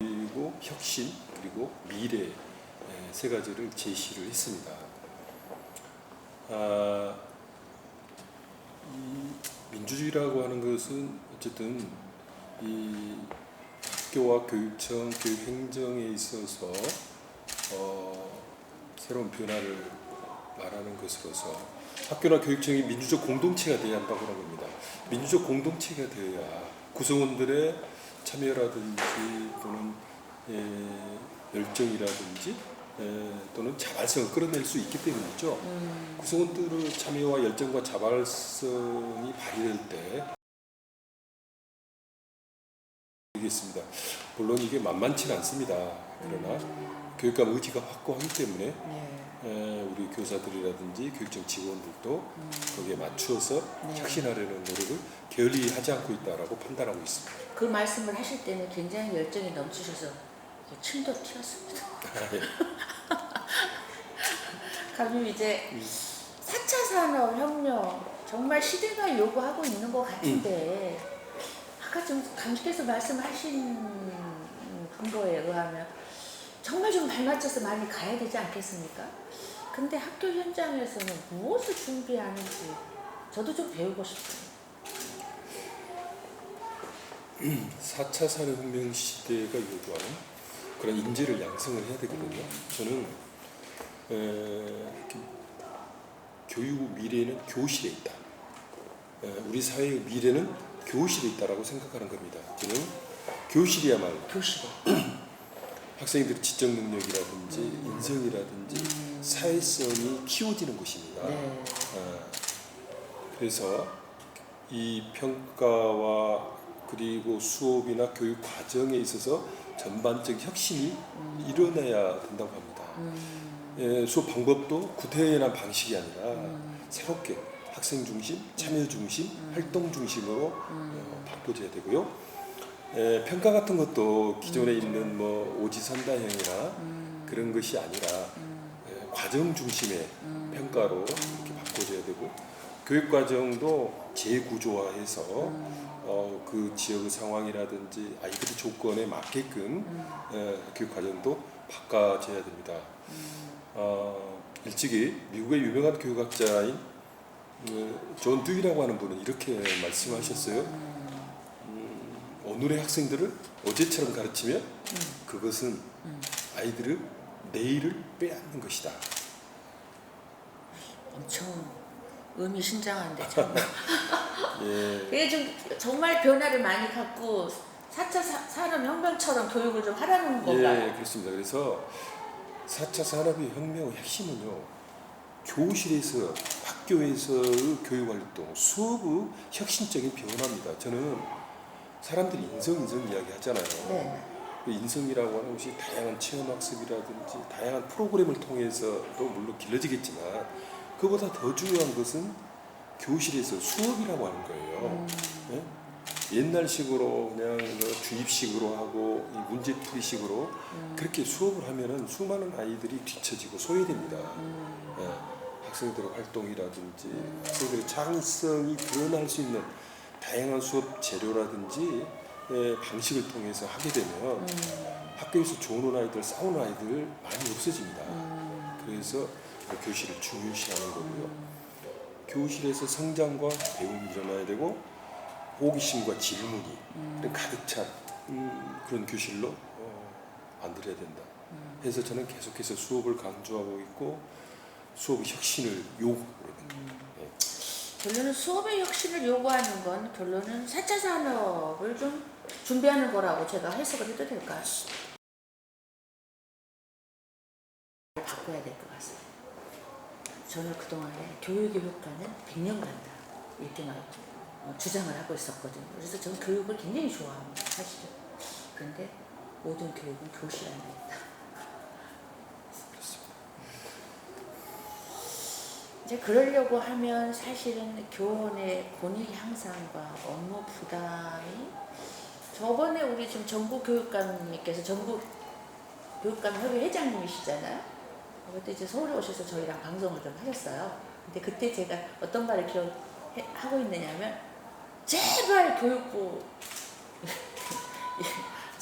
그리고 혁신, 그리고 미래 세 가지를 제시를 했습니다. 이 민주주의라고 하는 것은 어쨌든 이 학교와 교육청, 교육행정에 있어서 새로운 변화를 말하는 것으로서 학교나 교육청이 민주적 공동체가 되어야 한다고 하는 겁니다. 민주적 공동체가 되어야 구성원들의 참여라든지 또는 열정이라든지 또는 자발성을 끌어낼 수 있기 때문이죠. 구성원들의 참여와 열정과 자발성이 발휘될 때 되겠습니다. 물론 이게 만만치는 않습니다. 그러나 교육감 의지가 확고하기 때문에 우리 교사들이라든지 교육청 직원들도 거기에 맞추어서 혁신하려는 노력을 게을리 하지 않고 있다라고 판단하고 있습니다. 그 말씀을 하실 때는 굉장히 열정이 넘치셔서 침도 튀었습니다. 그럼 이제 4차 산업혁명 정말 시대가 요구하고 있는 것 같은데 아까 좀 감독께서 말씀하신 근거에 의하면 정말 좀 발맞춰서 많이 가야 되지 않겠습니까? 근데 학교 현장에서는 무엇을 준비하는지 저도 좀 배우고 싶어요. 4차 산업혁명 시대가 요구하는 그런 인재를 양성을 해야 되거든요. 저는 교육 미래는 교실에 있다. 우리 사회의 미래는 교실에 있다라고 생각하는 겁니다. 저는 교실이야말로 교실에 학생들의 지적 능력이라든지 인성이라든지 사회성이 키워지는 곳입니다. 그래서 이 평가와 그리고 수업이나 교육 과정에 있어서 전반적 혁신이 일어나야 된다고 합니다. 수업 방법도 구태연한 방식이 아니라 새롭게 학생 중심, 참여 중심, 활동 중심으로 바꿔줘야 되고요. 평가 같은 것도 기존에 있는 뭐 오지선다형이나 그런 것이 아니라 과정 중심의 평가로 이렇게 바꿔줘야 되고, 교육 과정도 재구조화해서 그 지역의 상황이라든지 아이들의 조건에 맞게끔 교육 과정도 바꿔줘야 됩니다. 일찍이 미국의 유명한 교육학자인 존 듀이라고 하는 분은 이렇게 말씀하셨어요. 오늘의 학생들을 어제처럼 가르치면 그것은 아이들의 내일을 빼앗는 것이다. 엄청 의미심장한데 정말. 예. 이게 좀 정말 변화를 많이 갖고 4차 산업혁명처럼 교육을 좀 하라는 건가요? 예, 그렇습니다. 그래서 4차 산업혁명의 핵심은요, 교실에서, 학교에서의 교육활동, 수업의 혁신적인 변화입니다. 저는 사람들이 인성 이야기 하잖아요. 네. 그 인성이라고 하는 것이 다양한 체험학습이라든지 다양한 프로그램을 통해서도 물론 길러지겠지만 그보다 더 중요한 것은 교실에서 수업이라고 하는 거예요. 네? 옛날식으로 그냥 주입식으로 하고 문제풀이식으로 그렇게 수업을 하면은 수많은 아이들이 뒤처지고 소외됩니다. 네. 학생들의 활동이라든지 학생들의 창의성이 드러날 수 있는 다양한 수업 재료라든지 방식을 통해서 하게 되면 학교에서 좋은 아이들, 싸우는 아이들 많이 없어집니다. 그래서 교실을 중요시하는 거고요. 교실에서 성장과 배움이 일어나야 되고 호기심과 질문이 가득 찬 그런 교실로 만들어야 된다. 그래서 저는 계속해서 수업을 강조하고 있고 수업의 혁신을 요구하고 있는 결론은 수업의 혁신을 요구하는 건 결론은 4차 산업을 좀 준비하는 거라고 제가 해석을 해도 될까요? 바꿔야 될 것 같습니다. 저는 그동안에 교육의 효과는 100년 간다 이렇게 막 주장을 하고 있었거든요. 그래서 저는 교육을 굉장히 좋아합니다, 사실은. 그런데 모든 교육은 교실 안에 있다. 이제 그러려고 하면 사실은 교원의 권위 향상과 업무 부담이 저번에 우리 지금 전국교육감님께서 전국교육감협의 회장님이시잖아요. 그때 이제 서울에 오셔서 저희랑 방송을 좀 하셨어요. 근데 그때 제가 어떤 말을 기억하고 있느냐면 제발 교육부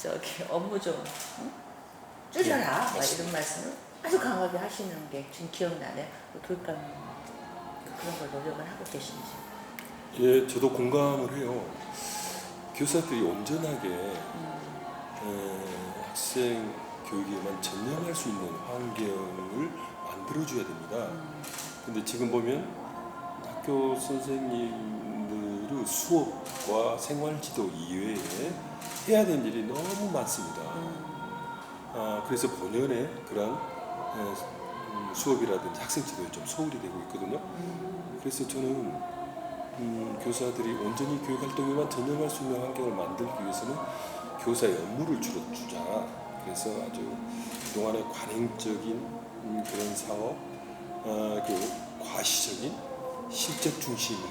저기 업무 좀 응? 줄여라 막 이런 말씀을 아주 강하게 하시는 게 지금 기억나네요. 교육감 그런 걸 노력을 하고 계신지. 예, 저도 공감을 해요. 교사들이 온전하게 학생 교육에만 전념할 수 있는 환경을 만들어줘야 됩니다. 근데 지금 보면 학교 선생님들의 수업과 생활지도 이외에 해야 되는 일이 너무 많습니다. 그래서 본연의 그런 수업이라든지 학생 지도에 좀 소홀히 되고 있거든요. 그래서 저는 교사들이 온전히 교육 활동에만 전념할 수 있는 환경을 만들기 위해서는 교사의 업무를 줄여주자. 그래서 아주 그동안의 관행적인 그런 사업, 그 과시적인 실적 중심의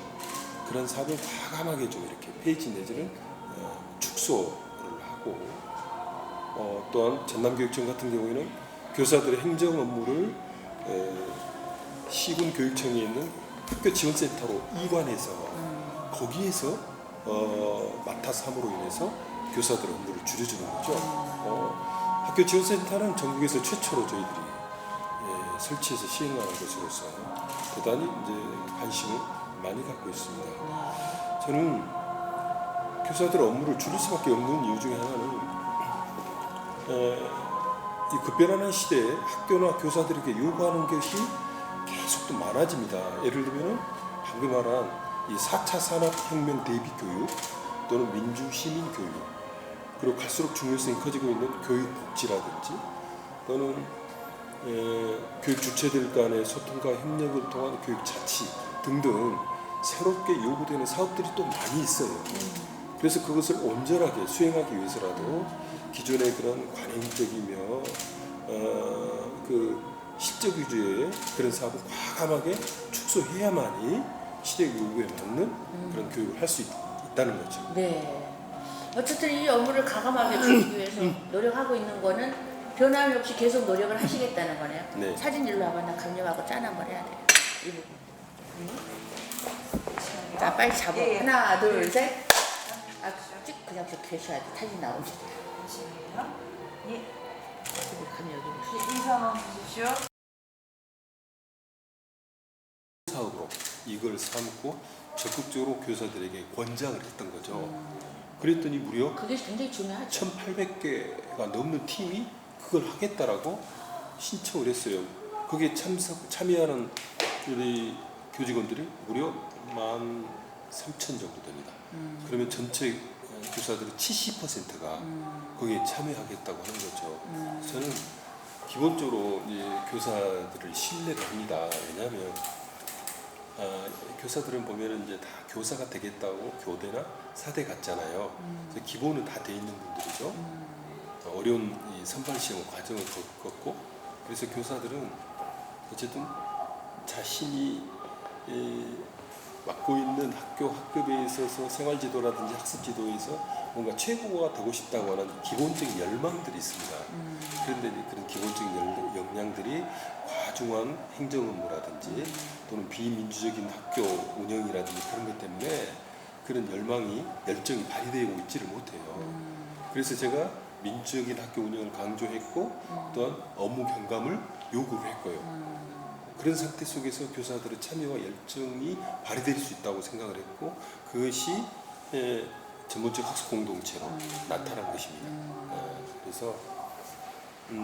그런 사업을 과감하게 좀 이렇게 폐지 내지는 축소를 하고, 또한 전남교육청 같은 경우에는 교사들의 행정 업무를 시군교육청에 있는 학교 지원센터로 이관해서 거기에서 맡아서 함으로 인해서 교사들 업무를 줄여주는 거죠. 학교 지원센터는 전국에서 최초로 저희들이 설치해서 시행하는 것으로서 대단히 이제 관심을 많이 갖고 있습니다. 저는 교사들 업무를 줄일 수밖에 없는 이유 중에 하나는 이 급변하는 시대에 학교나 교사들에게 요구하는 것이 계속 또 많아집니다. 예를 들면 방금 말한 이 4차 산업혁명 대비 교육 또는 민주시민 교육, 그리고 갈수록 중요성이 커지고 있는 교육 복지라든지 또는 교육 주체들 간의 소통과 협력을 통한 교육 자치 등등 새롭게 요구되는 사업들이 또 많이 있어요. 그래서 그것을 온전하게 수행하기 위해서라도 기존의 그런 관행적이며 그 실적 위주의 그런 사업을 과감하게 축소해야만이 시대 요구에 맞는 그런 교육을 할 수 있다는 거죠. 네. 어쨌든 이 업무를 가감하게 줄이기 위해서 노력하고 있는 거는 변함이 없이 계속 노력을 하시겠다는 거네요. 네. 사진 일로 와봐. 나 강림하고 짠 한번 해야 돼. 이 부분. 자, 빨리 잡아. 예, 예. 하나, 둘, 셋. 아, 쭉 그냥 쭉 계셔야 돼. 사진 나오지. 잠시만요. 예, 감 여기. 인사 주십시오. 사업으로 이걸 삼고 적극적으로 교사들에게 권장을 했던 거죠. 그랬더니 무려 그게 굉장히 중요하죠. 1,800개가 넘는 팀이 그걸 하겠다라고 신청을 했어요. 거기에 참여하는 우리 교직원들이 무려 13,000 정도 됩니다. 그러면 전체 교사들의 70%가 거기에 참여하겠다고 하는 거죠. 저는 기본적으로 이제 교사들을 신뢰를 합니다. 왜냐하면 교사들은 보면은 이제 다 교사가 되겠다고 교대나 사대 갔잖아요. 그래서 기본은 다 돼 있는 분들이죠. 어려운 이 선발 시험 과정을 겪었고, 그래서 교사들은 어쨌든 자신이 맡고 있는 학급에 있어서 생활지도라든지 학습지도에서 뭔가 최고가 되고 싶다고 하는 기본적인 열망들이 있습니다. 그런데 그런 기본적인 역량들이 과중한 행정 업무라든지 또는 비민주적인 학교 운영이라든지 그런 것 때문에 그런 열정이 발휘되고 있지를 못해요. 그래서 제가 민주적인 학교 운영을 강조했고 또한 업무 경감을 요구를 했고요. 그런 상태 속에서 교사들의 참여와 열정이 발휘될 수 있다고 생각을 했고, 그것이 전문적 학습 공동체로 나타난 것입니다. 그래서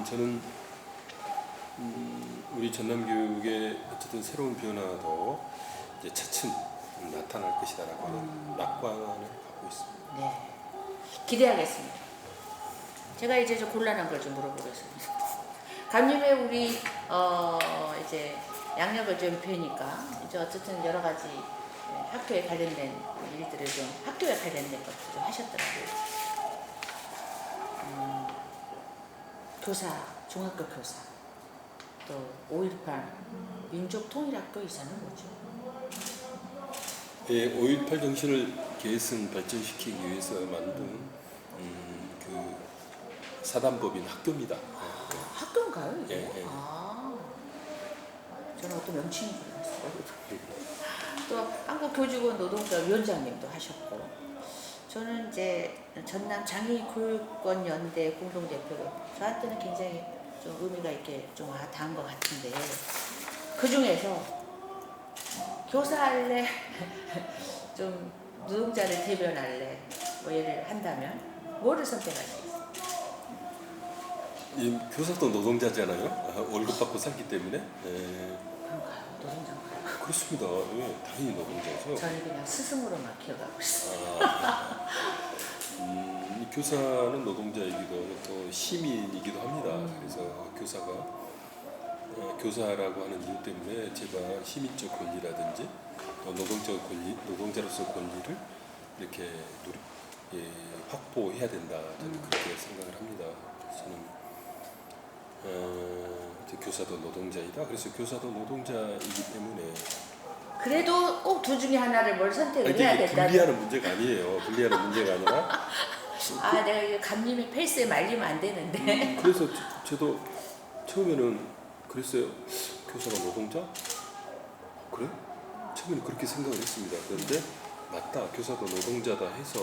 저는 우리 전남교육의 어쨌든 새로운 변화도 이제 차츰 나타날 것이다라고 하는 낙관을 갖고 있습니다. 네. 기대하겠습니다. 제가 이제 좀 곤란한 걸 좀 물어보겠습니다. 감님의 우리 이제 양력을 좀 뵈니까 이제 어쨌든 여러 가지 학교에 관련된 일들을 좀 학교에 관련된 것도 좀 하셨더라고요. 교사, 중학교 교사, 또 5.18 민족통일학교 이사는 뭐죠? 예, 5.18 정신을 계승 발전시키기 위해서 만든 그 사단법인 학교입니다. 학교인가요 이게? 예. 저는 어떤 명칭인 줄 알았어요. 또 한국교직원 노동자 위원장님도 하셨고 저는 이제 전남 장애인교육권 연대 공동대표로 저한테는 굉장히 좀 의미가 있게 좀 와닿은 것 같은데 그 중에서 교사할래 좀 노동자를 대변할래 뭐 예를 한다면 뭐를 선택하시겠어요? 이 교사도 노동자잖아요. 월급 받고 살기 때문에. 그런가요? 노동자인가요? 그렇습니다. 예, 당연히 노동자죠. 저는 그냥 스승으로만 키워가고 있어요. 이 교사는 노동자이기도 하고 또 시민이기도 합니다. 그래서 교사라고 하는 이유 때문에 제가 시민적 권리라든지 또 노동적 권리, 노동자로서 권리를 이렇게 확보해야 된다. 저는 그렇게 생각을 합니다. 저는 교사도 노동자이다. 그래서 교사도 노동자이기 때문에 그래도 꼭 둘 중에 하나를 뭘 선택을 해야 이게 된다. 분리하는 문제가 아니에요. 분리하는 문제가 아니라 아, 내가 이거 감님의 페이스에 말리면 안 되는데. 그래서 저도 처음에는 그랬어요. 교사가 노동자? 그래? 처음에는 그렇게 생각을 했습니다. 그런데 맞다. 교사도 노동자다 해서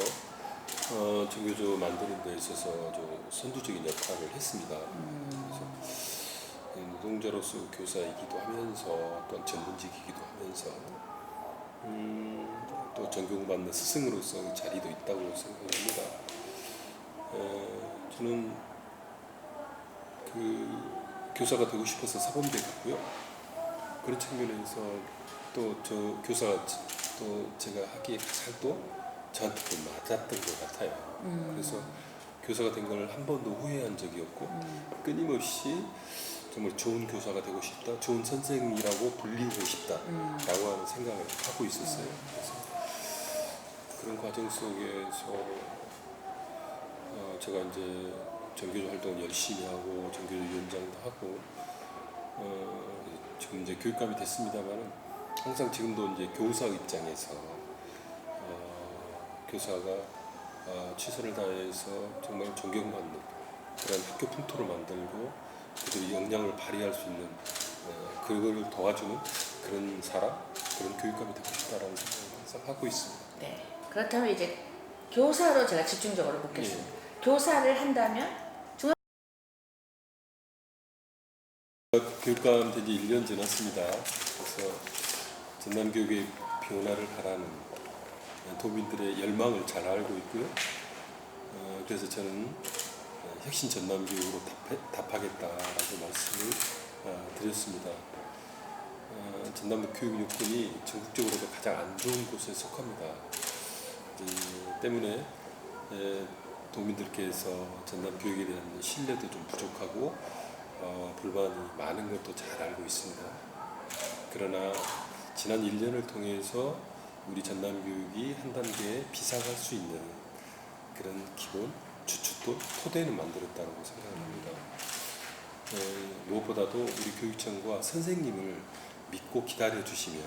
정교조 만드는 데 있어서 좀 선두적인 역할을 했습니다. 그래서 노동자로서 교사이기도 하면서 또 전문직이기도 하면서 또 존경받는 스승으로서 자리도 있다고 생각합니다. 저는 그 교사가 되고 싶어서 사범대 갔고요. 그런 측면에서 또 저 교사가 또 제가 하기에 가장 또 저한테 또 맞았던 것 같아요. 그래서 교사가 된 걸 한 번도 후회한 적이 없고 끊임없이 정말 좋은 교사가 되고 싶다, 좋은 선생이라고 불리고 싶다라고 하는 생각을 하고 있었어요. 그래서 그런 과정 속에서 제가 이제 전교조 활동 열심히 하고 전교조 위원장도 하고 지금 이제 교육감이 됐습니다만은 항상 지금도 이제 교사 입장에서 교사가 최선을 다해서 정말 존경받는 그런 학교 풍토를 만들고 그들이 역량을 발휘할 수 있는 그걸 도와주는 그런 사람, 그런 교육감이 되고 싶다라는 생각을 항상 하고 있습니다. 네. 그렇다면 이제 교사로 제가 집중적으로 묻겠습니다. 교사를 한다면 교육감 된 지 1년 지났습니다. 그래서 전남교육의 변화를 바라는 도민들의 열망을 잘 알고 있고요. 그래서 저는 혁신 전남교육으로 답하겠다라고 말씀을 드렸습니다. 전남도 교육 여건이 전국적으로도 가장 안 좋은 곳에 속합니다. 때문에 도민들께서 전남 교육에 대한 신뢰도 좀 부족하고 불만이 많은 것도 잘 알고 있습니다. 그러나 지난 1년을 통해서 우리 전남교육이 한 단계 비상할 수 있는 그런 기본, 주춧돌, 토대는 만들었다고 생각을 합니다. 무엇보다도 우리 교육청과 선생님을 믿고 기다려 주시면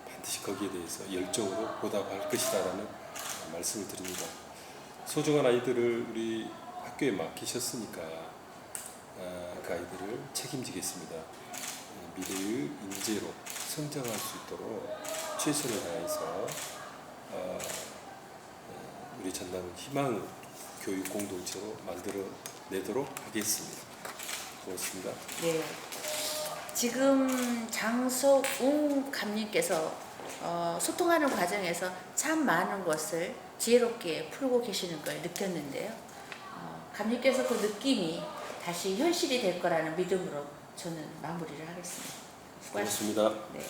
반드시 거기에 대해서 열정으로 보답할 것이다라는 말씀을 드립니다. 소중한 아이들을 우리 학교에 맡기셨으니까 그 아이들을 책임지겠습니다. 미래의 인재로 성장할 수 있도록 최선을 다해서 우리 전남은 희망의 교육 공동체로 만들어내도록 하겠습니다. 고맙습니다. 네. 지금 장석웅 감님께서 소통하는 과정에서 참 많은 것을 지혜롭게 풀고 계시는 걸 느꼈는데요. 감님께서 그 느낌이 다시 현실이 될 거라는 믿음으로 저는 마무리를 하겠습니다. 수고하셨습니다. 고맙습니다. 네.